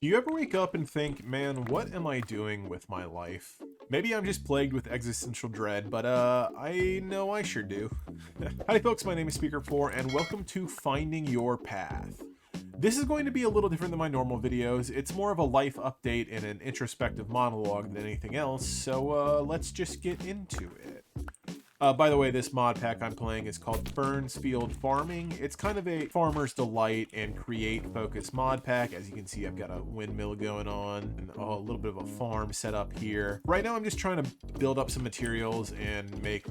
Do you ever wake up and think, man, what am I doing with my life? Maybe I'm just plagued with existential dread, but I know I sure do. Howdy folks, my name is Speaker 4 and welcome to Finding Your Path. This is going to be a little different than my normal videos. It's more of a life update and an introspective monologue than anything else, so let's just get into it. By the way, this mod pack I'm playing is called Fern's Field Farming. It's kind of a farmer's delight and create focused mod pack. As you can see, I've got a windmill going on and a little bit of a farm set up here. Right now, I'm just trying to build up some materials and make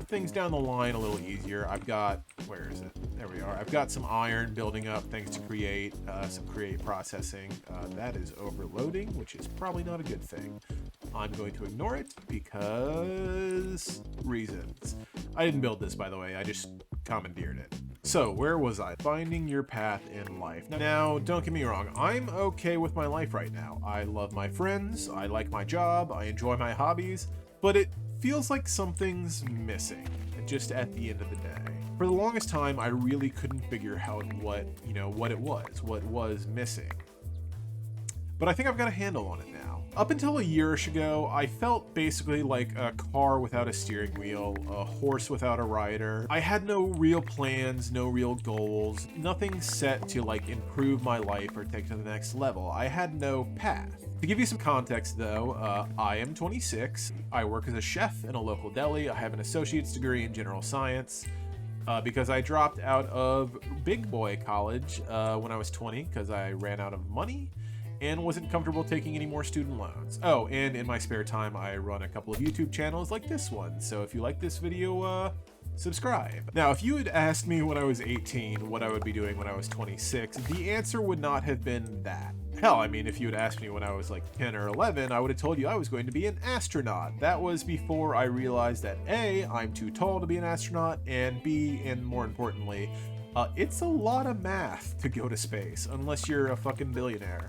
things down the line a little easier. I've got, where is it? There we are. I've got some iron building up, things to create, some create processing. That is overloading, which is probably not a good thing. I'm going to ignore it because reasons. I didn't build this, by the way. I just commandeered it. So, where was I? Finding your path in life. Now, don't get me wrong. I'm okay with my life right now. I love my friends. I like my job. I enjoy my hobbies. But it feels like something's missing, just at the end of the day. For the longest time, I really couldn't figure out what it was missing. But I think I've got a handle on it now. Up until a year-ish ago, I felt basically like a car without a steering wheel, a horse without a rider. I had no real plans, no real goals, nothing set to like improve my life or take to the next level. I had no path. To give you some context though, I am 26. I work as a chef in a local deli. I have an associate's degree in general science. Because I dropped out of big boy college when I was 20 because I ran out of money and wasn't comfortable taking any more student loans. Oh, and in my spare time, I run a couple of YouTube channels like this one. So if you like this video, subscribe. Now, if you had asked me when I was 18 what I would be doing when I was 26, the answer would not have been that. Hell, I mean, if you had asked me when I was like 10 or 11, I would have told you I was going to be an astronaut. That was before I realized that A, I'm too tall to be an astronaut, and B, and more importantly, it's a lot of math to go to space, unless you're a fucking billionaire.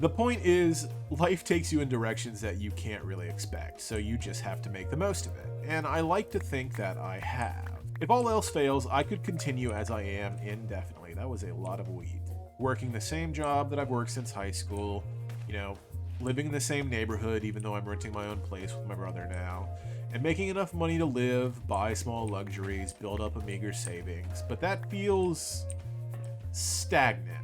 The point is, life takes you in directions that you can't really expect, so you just have to make the most of it. And I like to think that I have. If all else fails, I could continue as I am indefinitely. That was a lot of wheat. Working the same job that I've worked since high school, living in the same neighborhood even though I'm renting my own place with my brother now, and making enough money to live, buy small luxuries, build up a meager savings. But that feels stagnant.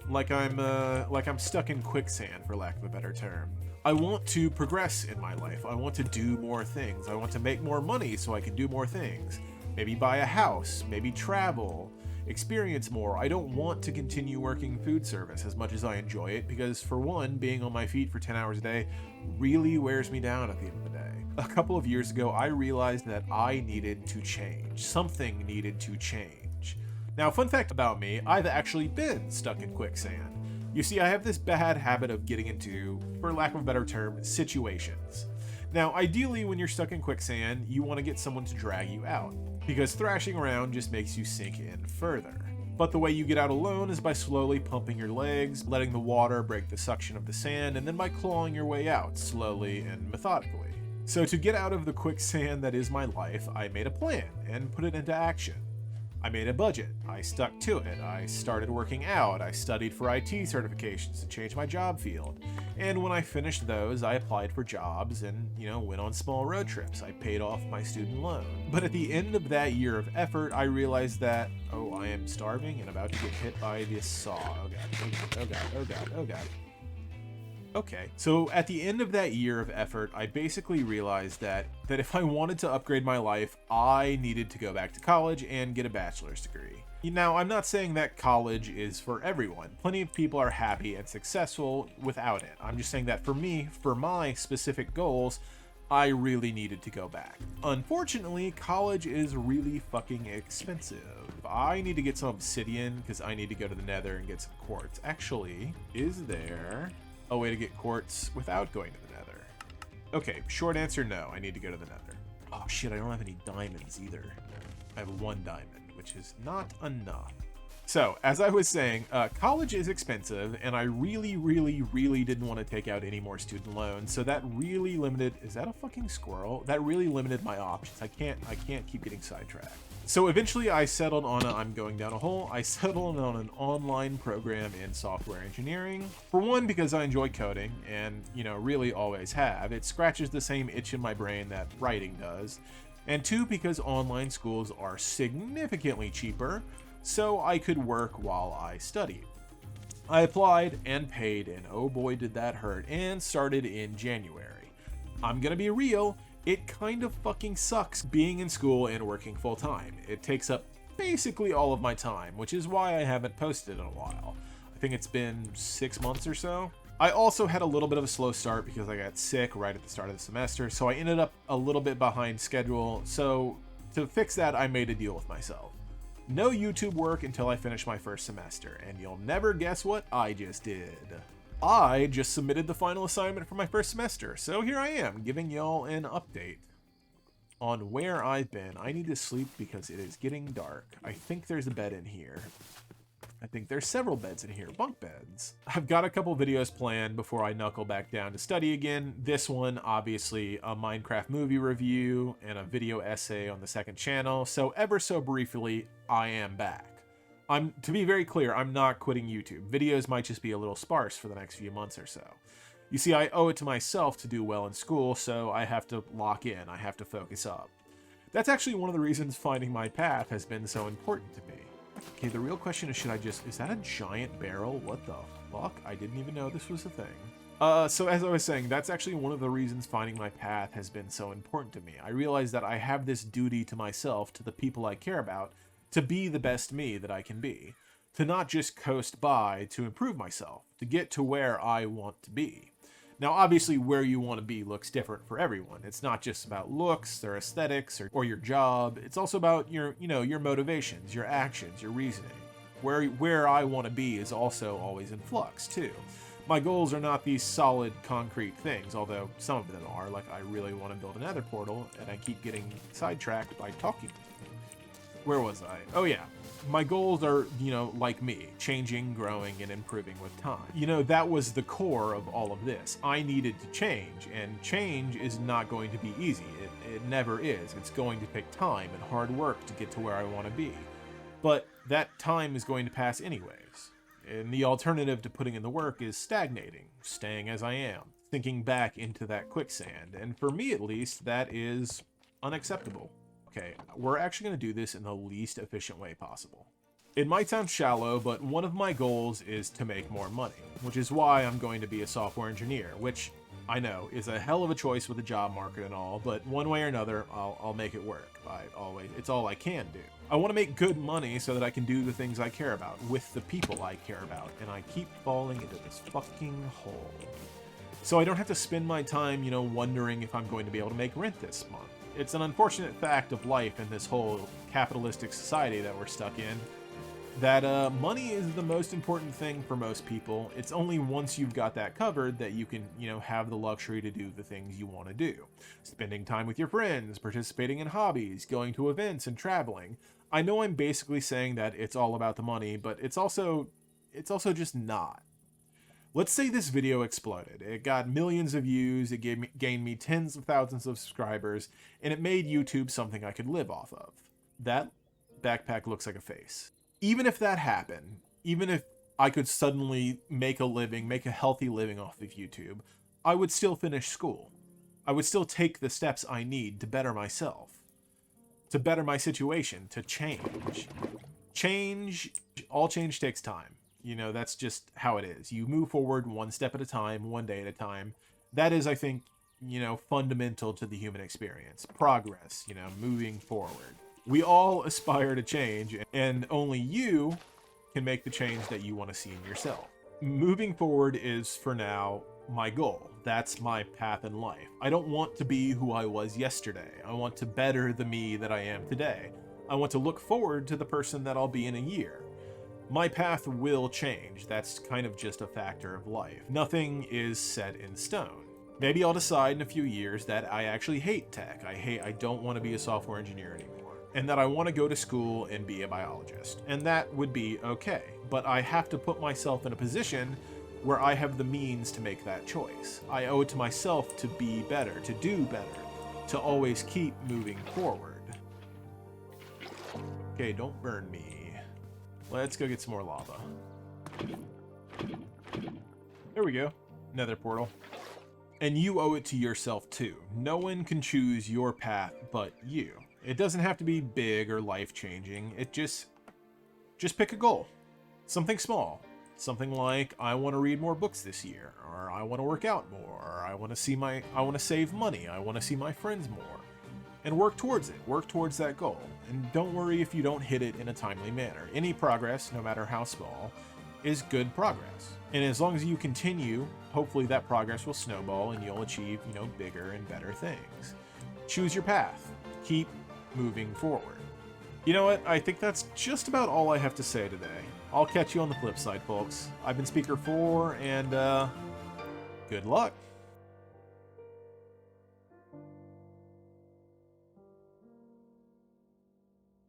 Like I'm stuck in quicksand, for lack of a better term. I want to progress in my life. I want to do more things. I want to make more money so I can do more things. Maybe buy a house, maybe travel, experience more. I don't want to continue working food service as much as I enjoy it because, for one, being on my feet for 10 hours a day really wears me down at the end of the day. A couple of years ago, I realized that I needed to change. Something needed to change. Now, fun fact about me, I've actually been stuck in quicksand. You see, I have this bad habit of getting into, for lack of a better term, situations. Now, ideally, when you're stuck in quicksand, you want to get someone to drag you out, because thrashing around just makes you sink in further. But the way you get out alone is by slowly pumping your legs, letting the water break the suction of the sand, and then by clawing your way out, slowly and methodically. So to get out of the quicksand that is my life, I made a plan and put it into action. I made a budget, I stuck to it, I started working out, I studied for IT certifications to change my job field, and when I finished those, I applied for jobs and, went on small road trips. I paid off my student loan. But at the end of that year of effort, I realized that, I am starving and about to get hit by this saw. Oh god, oh god, oh god, oh god. Okay, so at the end of that year of effort, I basically realized that if I wanted to upgrade my life, I needed to go back to college and get a bachelor's degree. Now, I'm not saying that college is for everyone. Plenty of people are happy and successful without it. I'm just saying that for me, for my specific goals, I really needed to go back. Unfortunately, college is really fucking expensive. I need to get some obsidian because I need to go to the nether and get some quartz. Actually, is there a way to get quartz without going to the nether? Okay, short answer, no. I need to go to the nether. Oh shit, I don't have any diamonds either. I have one diamond, which is not enough. So, as I was saying, college is expensive, and I really, really, really didn't want to take out any more student loans. So that really limited. Is that a fucking squirrel? That really limited my options. I can't keep getting sidetracked. So eventually, I settled on I'm going down a hole. I settled on an online program in software engineering. For one, because I enjoy coding, and really always have. It scratches the same itch in my brain that writing does. And two, because online schools are significantly cheaper, so I could work while I studied. I applied and paid, and oh boy did that hurt, and started in January. I'm gonna be real, it kind of fucking sucks being in school and working full time. It takes up basically all of my time, which is why I haven't posted in a while. I think it's been 6 months or so. I also had a little bit of a slow start because I got sick right at the start of the semester, so I ended up a little bit behind schedule. So to fix that, I made a deal with myself. No YouTube work until I finish my first semester, and you'll never guess what I just did. I just submitted the final assignment for my first semester, so here I am, giving y'all an update on where I've been. I need to sleep because it is getting dark. I think there's a bed in here. I think there's several beds in here, bunk beds. I've got a couple videos planned before I knuckle back down to study again. This one, obviously, a Minecraft movie review and a video essay on the second channel. So ever so briefly, I am back. To be very clear, I'm not quitting YouTube. Videos might just be a little sparse for the next few months or so. You see, I owe it to myself to do well in school, so I have to lock in. I have to focus up. That's actually one of the reasons finding my path has been so important to me. Okay, the real question is, is that a giant barrel? What the fuck? I didn't even know this was a thing. So as I was saying, that's actually one of the reasons finding my path has been so important to me. I realize that I have this duty to myself, to the people I care about, to be the best me that I can be. To not just coast by, to improve myself, to get to where I want to be. Now, obviously, where you want to be looks different for everyone. It's not just about looks or aesthetics or your job. It's also about your motivations, your actions, your reasoning. Where I want to be is also always in flux, too. My goals are not these solid, concrete things, although some of them are. Like, I really want to build a nether portal, and I keep getting sidetracked by talking. Where was I? Oh, yeah. My goals are, like me, changing, growing, and improving with time. That was the core of all of this. I needed to change, and change is not going to be easy. It never is. It's going to take time and hard work to get to where I want to be. But that time is going to pass anyways. And the alternative to putting in the work is stagnating, staying as I am, sinking back into that quicksand. And for me, at least, that is unacceptable. Okay, we're actually going to do this in the least efficient way possible. It might sound shallow, but one of my goals is to make more money, which is why I'm going to be a software engineer, which I know is a hell of a choice with the job market and all, but one way or another, I'll make it work. It's all I can do. I want to make good money so that I can do the things I care about with the people I care about, and I keep falling into this fucking hole. So I don't have to spend my time, wondering if I'm going to be able to make rent this month. It's an unfortunate fact of life in this whole capitalistic society that we're stuck in, that money is the most important thing for most people. It's only once you've got that covered that you can, have the luxury to do the things you want to do. Spending time with your friends, participating in hobbies, going to events, and traveling. I know I'm basically saying that it's all about the money, but it's also just not. Let's say this video exploded. It got millions of views, it gained me tens of thousands of subscribers, and it made YouTube something I could live off of. That backpack looks like a face. Even if that happened, even if I could suddenly make a healthy living off of YouTube, I would still finish school. I would still take the steps I need to better myself, to better my situation, to change. All change takes time. That's just how it is. You move forward one step at a time, one day at a time. That is, I think, fundamental to the human experience. Progress, moving forward. We all aspire to change, and only you can make the change that you want to see in yourself. Moving forward is, for now, my goal. That's my path in life. I don't want to be who I was yesterday. I want to better the me that I am today. I want to look forward to the person that I'll be in a year. My path will change. That's kind of just a factor of life. Nothing is set in stone. Maybe I'll decide in a few years that I actually hate tech. I don't want to be a software engineer anymore. and that I want to go to school and be a biologist. And that would be okay. But I have to put myself in a position where I have the means to make that choice. I owe it to myself to be better, to do better, to always keep moving forward. Okay, don't burn me. Let's go get some more lava. There we go. Nether portal. And you owe it to yourself too. No one can choose your path but you. It doesn't have to be big or life-changing. It just pick a goal. Something small. Something like, I want to read more books this year, or I want to work out more, or I want to save money, I want to see my friends more. And work towards it. Work towards that goal. And don't worry if you don't hit it in a timely manner. Any progress, no matter how small, is good progress. And as long as you continue, hopefully that progress will snowball and you'll achieve, bigger and better things. Choose your path. Keep moving forward. You know what? I think that's just about all I have to say today. I'll catch you on the flip side, folks. I've been Speaker 4, and good luck.